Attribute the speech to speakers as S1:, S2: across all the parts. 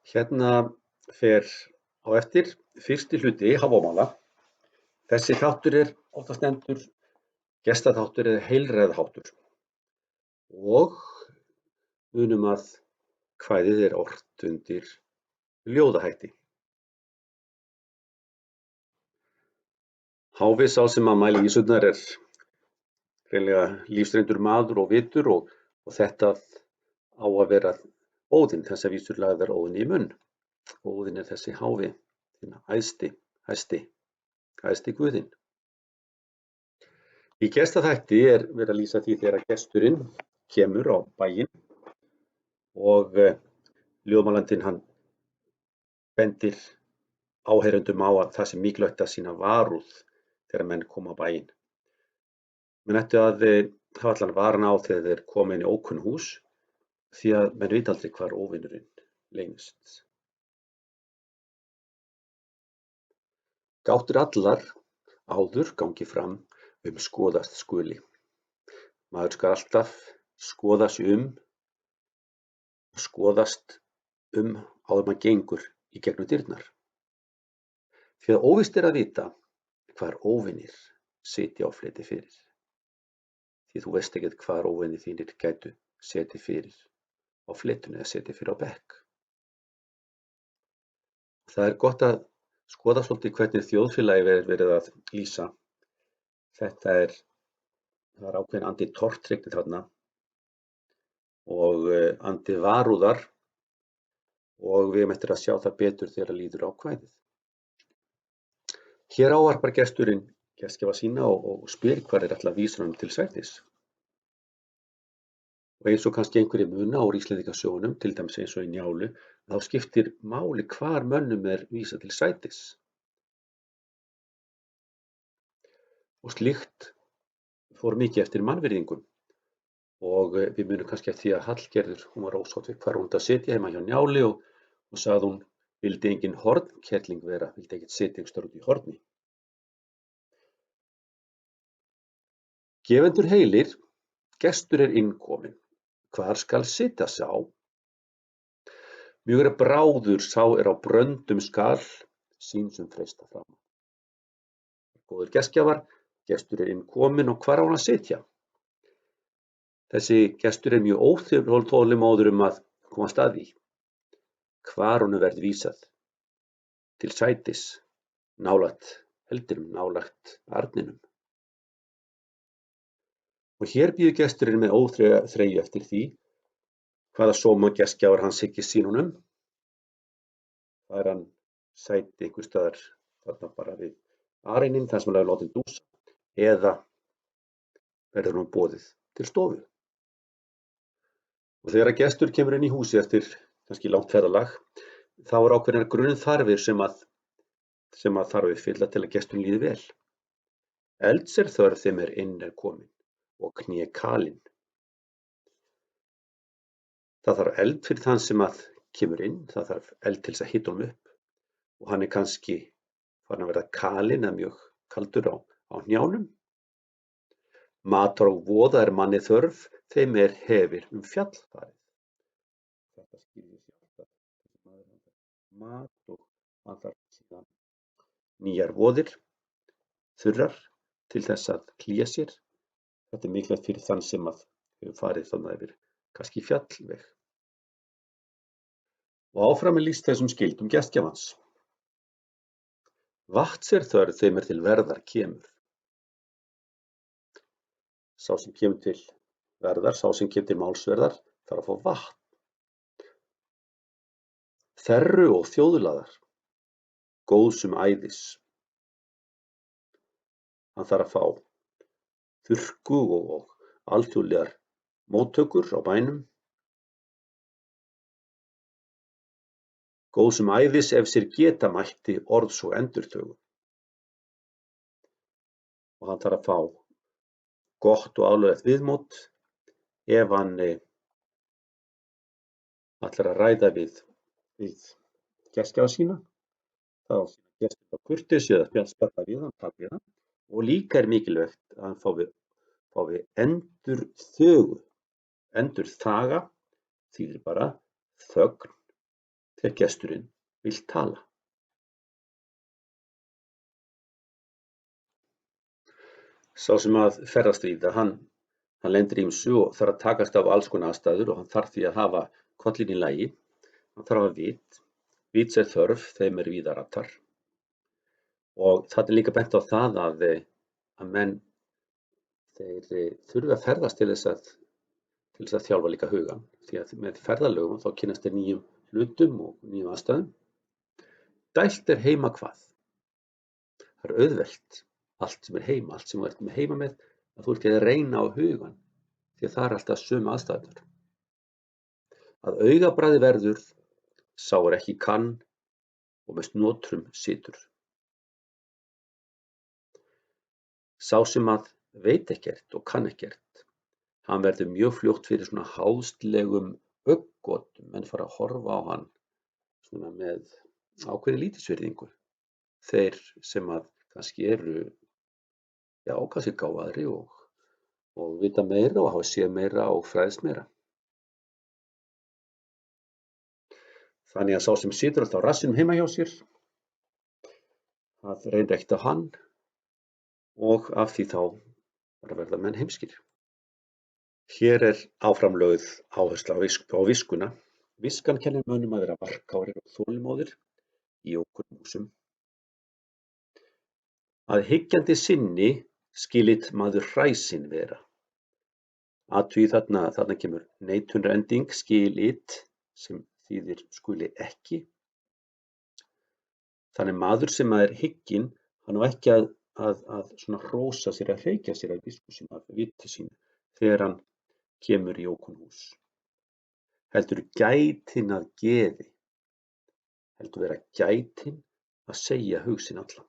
S1: Hérna fer á eftir fyrsti hluti Hávamálma. Þessi þáttur oftast nefndur gestaþáttur eða heilræðaþáttur og munum að kvæðið ort undir ljóðahætti. Háfi sá sem að mæli vísurnar hreinlega lífsreyndur maður og vitur og þetta á að vera Óðinn, þessar vísur lagðar Óðinn í munn. Óðinn þessi háfi, hinn æðsti guðinn. Í gestaþætti verið að lýsa því þegar gesturinn kemur á bæinn og ljóðmælandinn hann bendir áheyrendum á að það sé mikilvægt að sýna varúð þegar menn koma á bæinn. Menn ættu að hafa allan varan á þegar þeir koma inn í ókunn hús því að menn vita aldrei hvar óvinurinn leynist. Gáttir allar áður gangi fram skoðast skuli. Maður skal alltaf skoða sig skoðast áður maður gengur í gegnum dyrnar. Því að óvíst að vita hvar óvinir sitja á fleti fyrir. Því þú veist ekkert hvar óvinir þínir gætu setið fyrir á fletinu eða setið fyrir á bekk. Það gott að skoða svolítið hvernig þjóðfélagi verið að lýsa. Þetta það ákveðin andi tortryggni þarna og andi varúðar og við eigum eftir að sjá það betur þegar líður á kvæðið. Hér ávarpar gesturinn gestgjafa sína og spyr hvar ætla vísunum til sætis. Og eins og kannski einhverjir muna úr Íslendingasögunum, til dæmis eins og í Njálu, þá skiptir máli hvar mönnum vísað til sætis. Og slíkt fór mikið eftir mannvirðingum. Og við munum kannski eftir því að Hallgerður, hún var ósátt við hvar hún átti að sitja heima hjá Njáli og sagði hún vildi engin hornkerling vera, vildi ekkert sitja einhvers staðar út í horni. Gefendur heilir, gestur innkominn. Hvar skal sitja sá? Mjög bráður sá á bröndum skal, sín sem freista fram. Góðir gestgjafar, gestur innkominn og hvar á hann að sitja? Þessi gestur mjög óþolinmóður að komast að því. Hvar honum verði vísað? Til sætis, nálægt arninum. Og hér bíður gesturinn með óþreyju eftir því hvaða sóma gestgjafar hans hyggist sýna honum. Það hann sæti einhvers staðar þarna bara við arininn þar sem hann látinn dúsa eða verður honum boðið til stofu. Og þegar gestur kemur inn í húsi eftir kannski langt ferðalag, þá ákveðnar grunnþarfir sem að þarf uppfylla til að gesturinn líði vel. Elds þörf þeim inn komin og kné kalinn. Það þarf eld fyrir þann sem að kemur inn, það þarf eld til þess að hita honum upp og hann kannski farin að verða kalinn eða mjög kaldur á hnjánum. Matar og voða manni þörf, þeim hefir fjall farið. Þetta skýrir sjálft að mat og hann þarf síðan nýjar voðir, þurrar til þess að hlýja sér. Þetta mikilvægt fyrir þann sem að hefur farið þannig yfir kannski fjallveg. Og áfram lýst þessum skyldum gestgjafans. Vatns þörf þeim til verðar kemur. Sá sem kemur til verðar, sá sem kemur til málsverðar, þarf að fá vatn. Þerru og þjóðlaðar, góðsum æðis. Hann þarf að fá þurrku og alþjóðlegar móttökur á bænum. Góðsum æðis ef sér geta mætti orðs og endurtöku. Og hann þarf að fá gott og álöglegt viðmót ef hann ætlar að ræða við gestgjafa sína. Þá gestur kurteisi eða spjalla við hann, tala við hann. Og líka mikilvægt að hann fái endurþögu. Endurþaga þýðir bara þögn þegar gesturinn vill tala. Sá sem að ferðast víða, hann lendir í ýmsu og þarf að takast á alls konar aðstæður og hann þarf því að hafa kollinn í lagi. Hann þarf að hafa vit. Vits er þörf, þeim er víða rattar. Og það er líka bent á það að menn þeir þurfi að ferðast til þess að þjálfa líka hugann. Því að með ferðalögum þá kynnast þeir nýjum hlutum og nýjum aðstæðum. Dælt er heima hvað? Það er auðvelt. Allt sem er heima, allt sem þú ert með heima með, að þú ert ekki að reyna á hugann, því að það er alltaf sömu aðstæður. Að augabragði verður, sá er ekki kann og með snotrum situr. Sá sem að veit ekkert og kann ekkert, hann verður mjög fljótt fyrir svona háðslegum auggotum, menn fara að horfa á hann svona með ákveðinni lítilsvirðingu. Þeir sem að kannski eru kannski gáfaðri og vita meira og hafa séð meira og fræðst meira. Þannig að sá sem situr alltaf á rassinum heima hjá sér, það reynir ekkert á hann og af því þá verða menn heimskir. Hér er áfram lögð áhersla á viskuna. Viskan kennir mönnum að vera varkárir og þolinmóðir í ókunnum húsum. Að hyggjandi sinni skilit maður hræsinn vera. Athugið þarna kemur neitunarending, skilit, sem þýðir skuli ekki. Þannig maður sem er hygginn, hann á ekki að svona hrósa sér, að hreykja sér af visku sína, af viti sínu, þegar hann kemur í ókunn hús. Heldur gætinn að geði, heldur vera gætinn að segja hug sinn allan.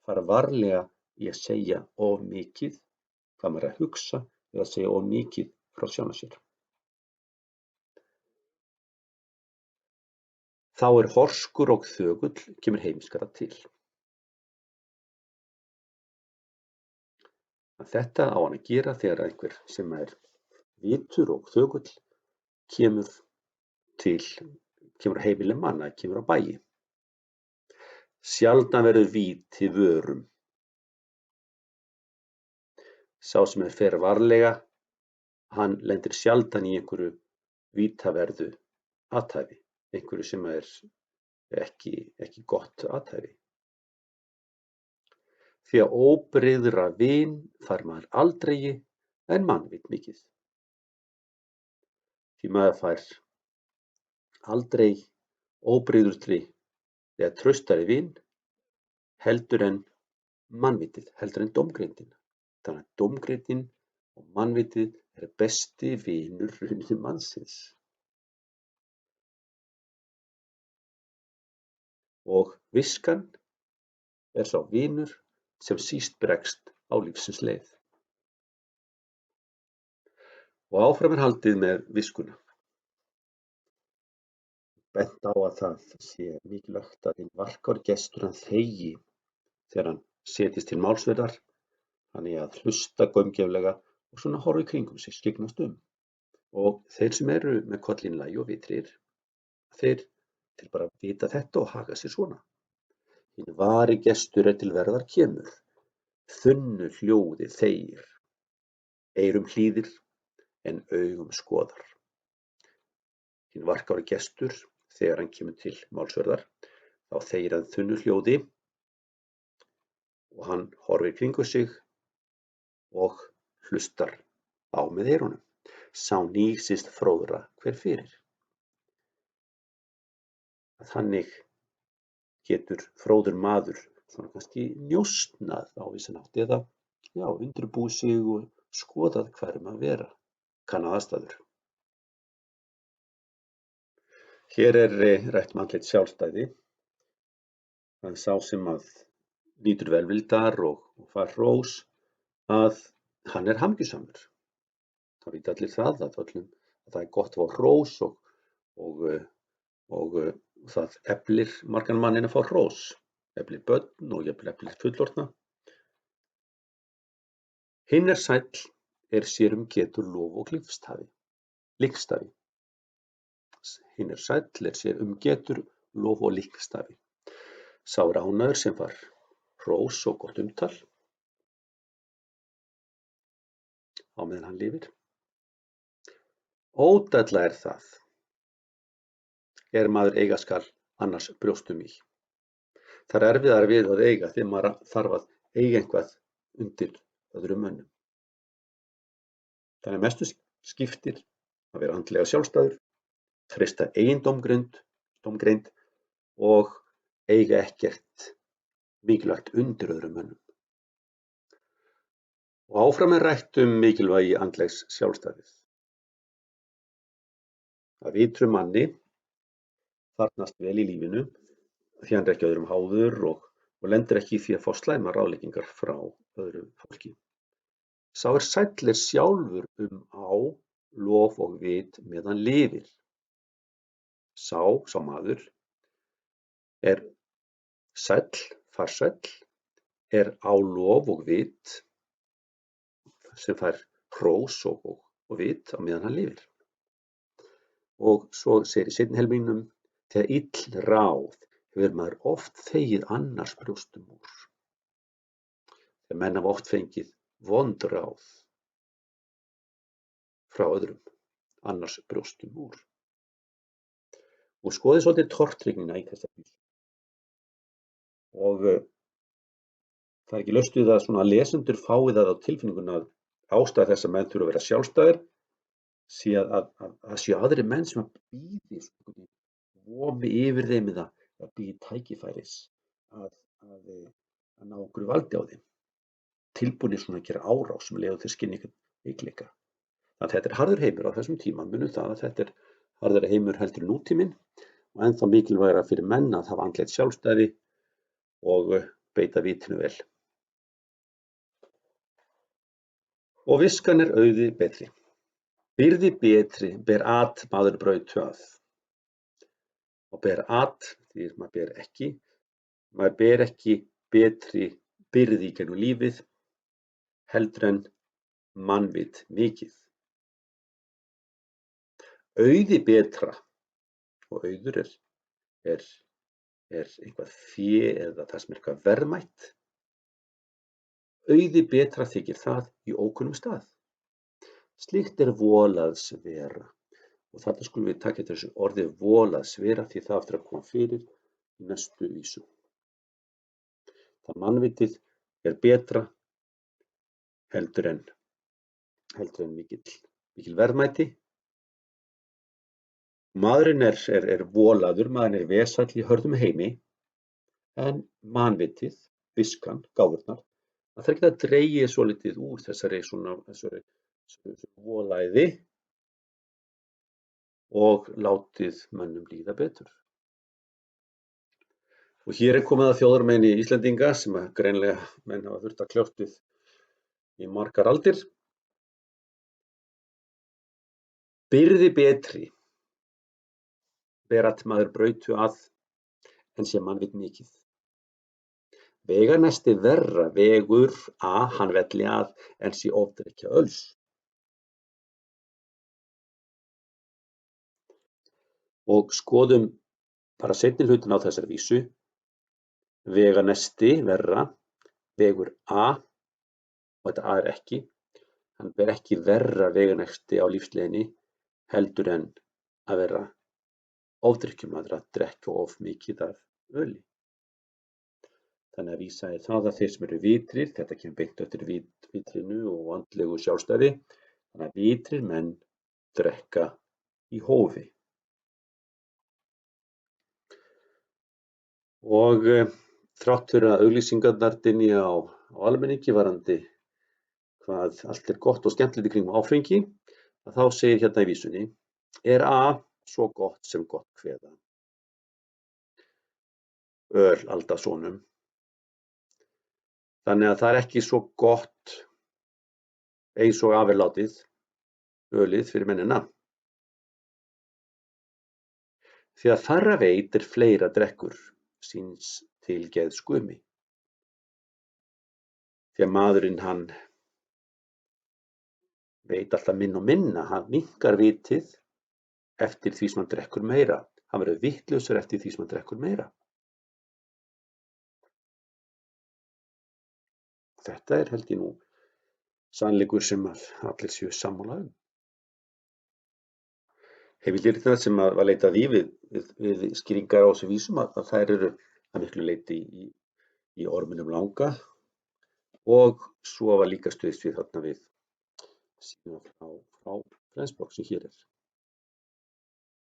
S1: Fara varlega í að segja of mikið, hvað maður er að hugsa eða að segja of mikið frá sjálfum sér. Þá er horskur og þögull kemur heimskara til. Þetta á hann að gera þegar einhver sem er vitur og þögull kemur á heimili manna, kemur á bæi. Sjaldan verður víti vörum. Sá sem fer varlega, hann lendir sjaldan í einhverju vítaverðu athæfi, einhverju sem er ekki gott athæfi. Því að óbrigðra vin fær maður aldrei en mannvit mikið. Því maður fær aldrei óbrigðri eða traustari vin heldur en mannvitið, heldur en dómgreindin. Þannig að dómgreindin og mannvitið er besti vinur raunir mannsins. Og viskan er sá vinur sem síst bregst á lífsins leið. Og áfram er haldið með viskuna. Bent á að það sé mikilvægt að hinn varkár gestur hann þegi þegar hann setjist til málsverðar, þannig að hlusta gaumgæflega og svona horfa í kringum sig, skyggnast Og þeir sem eru með kollinn í lagi og vitrir, þeir bara vita þetta og haga sér svona. Hinn vari gestur til verðar kemur, þunnu hljóði þegir, eyrum hlýðir en augum skoðar. Hinn varkári gestur, þegar hann kemur til málsverðar, þá þegir hann þunnu hljóði og hann horfir kringum sig og hlustar á með eyrunum. Sá nýsist fróðra hver fyrir. Þannig getur fróður maður svona kannski njósnað á vissan hátt eða undirbúið sig og skoðað hvar að vera, kannað aðstæður. Hér er rætt andlegt sjálfstæði. Það er sá sem að nýtur velvildar og fær hrós að hann er hamingjusamur. Það vita allir það að það er gott að fá hrós og það eflir margan manninn að fá hrós, eflir börn og eflir fullorðna. Hinn er sæll sér getur lof og lífstafi. Hinn sæll sér getur, lof og líknstafi. Sá ánægður sem fær hrós og gott umtal á meðan hann lifir. Ódælla það, maður eiga skal annars brjóstum í. Það erfiðara við að eiga þegar maður þarf að eiga eitthvað undir öðrum mönnum. Þannig mestu skiptir að vera andlega sjálfstæður, treysta eigin dómgreind og eiga ekkert mikilvægt undir öðrum mönnum. Og áfram rætt mikilvægi andlegs sjálfstæðis. Að vitrum manni þarfnast vel í lífinu því hann ekki öðrum háður og lendir ekki í því að fá slæmar ráðleggingar frá öðru fólki. Sá sæll sjálfur á lof og vit meðan lifir. Sá maður sæll, farsæll, á lof og vit sem fær hrós og vit á meðan hann lifir. Og svo segir í seinni helmingnum, þegar ill ráð hefur maður oft þegið annars brjóstum úr. Þegar menn hafa oft fengið vond ráð frá öðrum, annars brjóstum úr. Og skoðið svolítið tortrygnina í þessa vísu. Og það ekki laust við að svona lesendur fái það á tilfinninguna að ástæða þess að menn þurfa að vera sjálfstæðir sé að séu aðrir menn sem að bíði vomi yfir þeim eða að bíði tækifæris að ná einhverju valdi á þeim. Tilbúnir svona að gera árás sem leiða til skynja einhvern veikleika. Þannig að þetta harður heimur á þessum tíma, munum það að þetta harðari heimur heldur nútíminn og ennþá mikilvægara fyrir menn að hafa andlegt sjálfstæði og beita vitinu vel. Og viskan auði betri. Byrði betri ber maður brautu að. Og ber því maður ber ekki betri byrði í gegnum lífið heldur en mannvit mikið. Auði betra, og auður er eitthvað fé eða það sem eitthvað verðmætt. Auði betra þykir það í ókunnum stað. Slíkt volaðs vera. Og þarna skulum við taka þessu orði volaðs vera því það aftur að koma fyrir í næstu vísu. Það mannvitið betra heldur en mikil verðmæti. Maðurinn volaður, maðurinn vesæll í hörðum heimi, en mannvitið, viskan, gáfurnar, að það geta dregið svolítið úr þessari volæði og látið mönnum líða betur. Og hér komið að þjóðarmeini Íslendinga sem greinilega menn hafa þurft að kljást við í margar aldir. Byrði betri ber maður brautu að en sé mannvit mikið. Veganesti verra vegur hann velli að en sé ofdrykkja öls. Og skoðum bara seinni hlutin á þessari vísu. Veganesti verra vegur og þetta ekki. Hann ber ekki verra veganesti á lífsleiðinni heldur en að vera ofdrykkjumaður, að drekka of mikið af öli. Þannig að vísa það að þeir sem eru vitrir, þetta kemur beint eftir vitrinu og andlegu sjálfstæði, þannig að vitrir menn drekka í hófi. Og þrátt fyrir að auglýsingarnar dynji á almenningi varðandi hvað allt gott og skemmtilegt í kringum áfengi, að þá segir hérna í vísunni, svo gott sem gott kveða. Öl aldasonum. Þannig að það ekki svo gott eins og afurlátið ölið fyrir mennina. Því að færra veit fleira drekkur síns til geðs gumi. Því að maðurinn hann veit alltaf minna og minna, hann minnkar vitið eftir því sem hann drekkur meira. Hann verður vitlausur eftir því sem hann drekkur meira. Þetta held ég nú sannleikur sem allir séu sammála um. Heimildirnar sem var leitað í við skýringar á þessum vísum að þær eru að miklu leyti í Orminum langa og svo var líka stuðst við þarna við síðan frá Flensborg sem hér er.